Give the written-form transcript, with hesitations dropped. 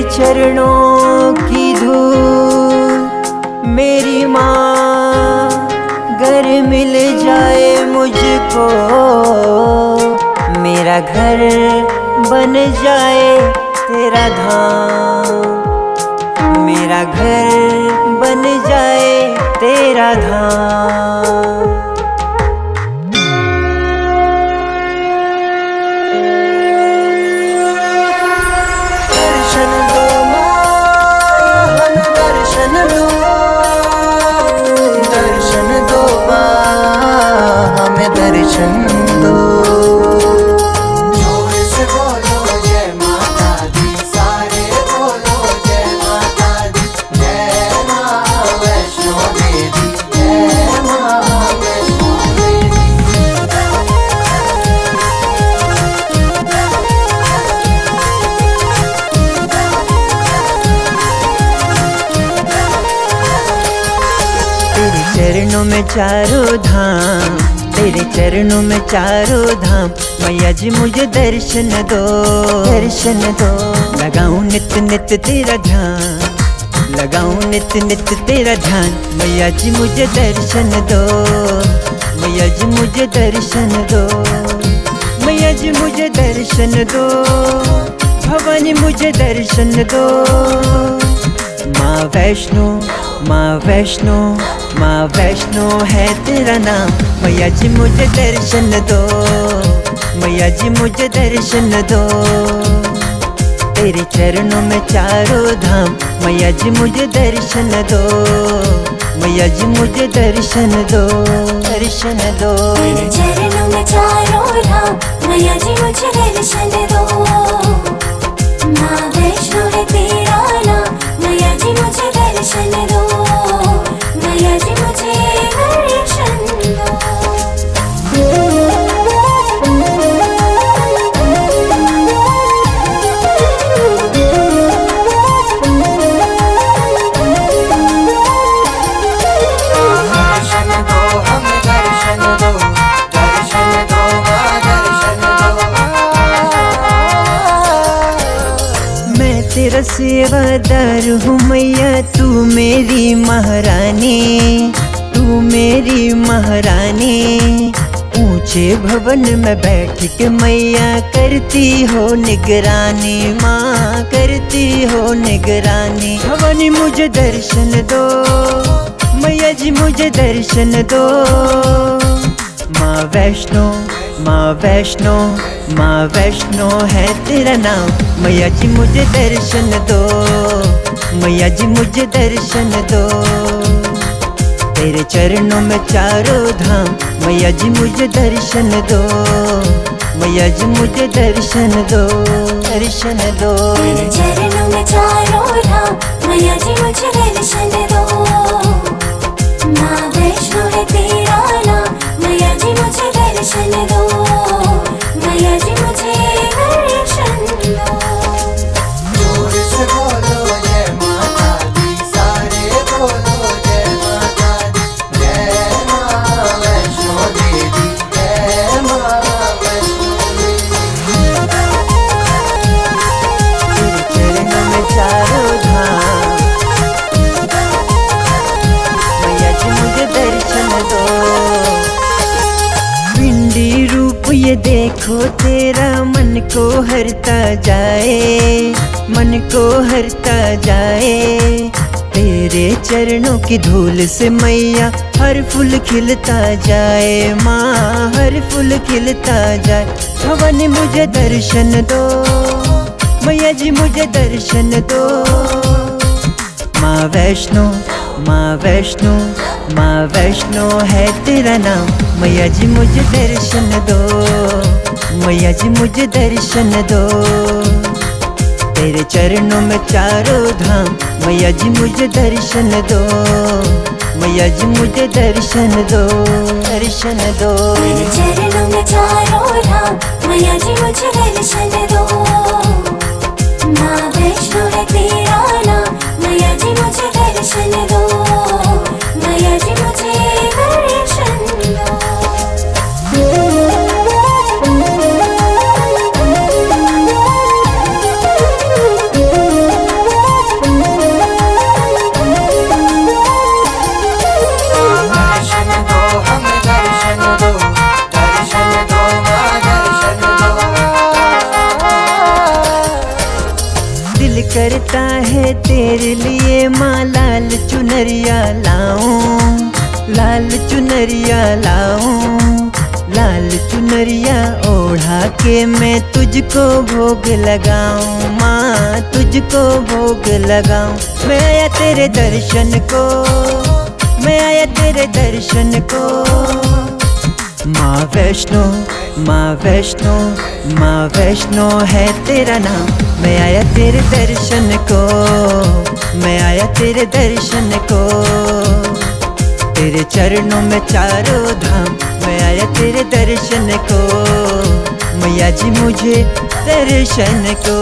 चरणों की धूल मेरी माँ, घर मिल जाए मुझको, मेरा घर बन जाए तेरा धाम, मेरा घर बन जाए तेरा धाम। दर्शन दो माँ, हमें दर्शन दो, दर्शन दो माँ, हमें दर्शन दो। जोर से बोलो जय माता दी, सारे बोलो जय माता दी, जय माँ वैष्णो देवी, जय माँ वैष्णो देवी। तेरे चरणों में चारों धाम, तेरे चरणों में चारों धाम, मैया जी मुझे दर्शन दो, दर्शन दो। लगाऊं नित नित तेरा ध्यान, लगाऊं नित नित तेरा ध्यान, मैया जी मुझे दर्शन दो, मैया जी मुझे दर्शन दो, मैया जी मुझे दर्शन दो, भवानी मुझे दर्शन दो। माँ वैष्णो, माँ वैष्णो, माँ वैष्णो है तेरा नाम, मैया जी मुझे दर्शन दो, मैया जी मुझे दर्शन दो। तेरे चरणों में चारों धाम, मैया जी मुझे दर्शन दो, मैया जी मुझे दर्शन दो, दर्शन दो। तेरे चरणों में चारों धाम, मैया जी मुझे दर्शन दो। माँ वैष्णो है तेरा नाम, मैया जी मुझे दर्शन दो, मैया जी मुझे दर्शन दो। दर्शन दो, हमें दर्शन दो, दर्शन दो माँ, दर्शन दो। मैं तेरा सेवादार हूँ मैया, तू मेरी महारानी, तू मेरी महारानी। ऊंचे भवन में बैठ के मैया करती हो निगरानी, माँ करती हो निगरानी। भवानी मुझे दर्शन दो, मैया जी मुझे दर्शन दो। माँ वैष्णो, माँ वैष्णो, माँ वैष्णो है तेरा नाम, मैया जी मुझे दर्शन दो, मैया जी मुझे दर्शन दो। तेरे चरणों में चारों धाम, मैया जी मुझे दर्शन दो, मैया जी मुझे दर्शन दो, दर्शन दो। तेरे चरणों में चारों धाम, मैया जी मुझे दर्शन दो। माँ वैष्णो है तेरा नाम, मैया जी मुझे दर्शन दो, मैया जी मुझे दर्शन दो। जोर से बोलो जय माता दी, सारे बोलो जय माता दी, जय माँ वैष्णो देवी, जय माँ वैष्णो देवी। तेरे चरणों में चारों धाम, मैया जी मुझे दर्शन दो। पिंडी रूप ये देखो तेरा, मन को हरता जाए, मन को हरता जाए। तेरे चरणों की धूल से मैया हर फूल खिलता जाए, माँ हर फूल खिलता जाए। भवानी मुझे दर्शन दो, मैया जी मुझे दर्शन दो। माँ वैष्णो, माँ वैष्णो, माँ वैष्णो है तेरा नाम, मैया जी मुझे दर्शन दो, मैया जी मुझे दर्शन दो। तेरे चरणों में चारों धाम, मैया जी मुझे दर्शन दो, मैया जी मुझे दर्शन दो, दर्शन दो। तेरे चरणों में चारों धाम, मैया जी मुझे दर्शन दो। माँ वैष्णो है तेरा नाम, मैया जी मुझे दर्शन दो, मैया जी मुझे दर्शन दो। करता है तेरे लिए माँ लाल चुनरिया लाऊं, लाल चुनरिया लाऊं, लाल चुनरिया ओढ़ा के मैं तुझको भोग लगाऊं माँ, तुझको भोग लगाऊं। मैं आया तेरे दर्शन को, मैं आया तेरे दर्शन को। माँ वैष्णो, माँ वैष्णो, माँ वैष्णो है तेरा नाम। मैं आया तेरे दर्शन को, मैं आया तेरे दर्शन को। तेरे चरणों में चारों धाम, मैं आया तेरे दर्शन को। मैया जी मुझे दर्शन को।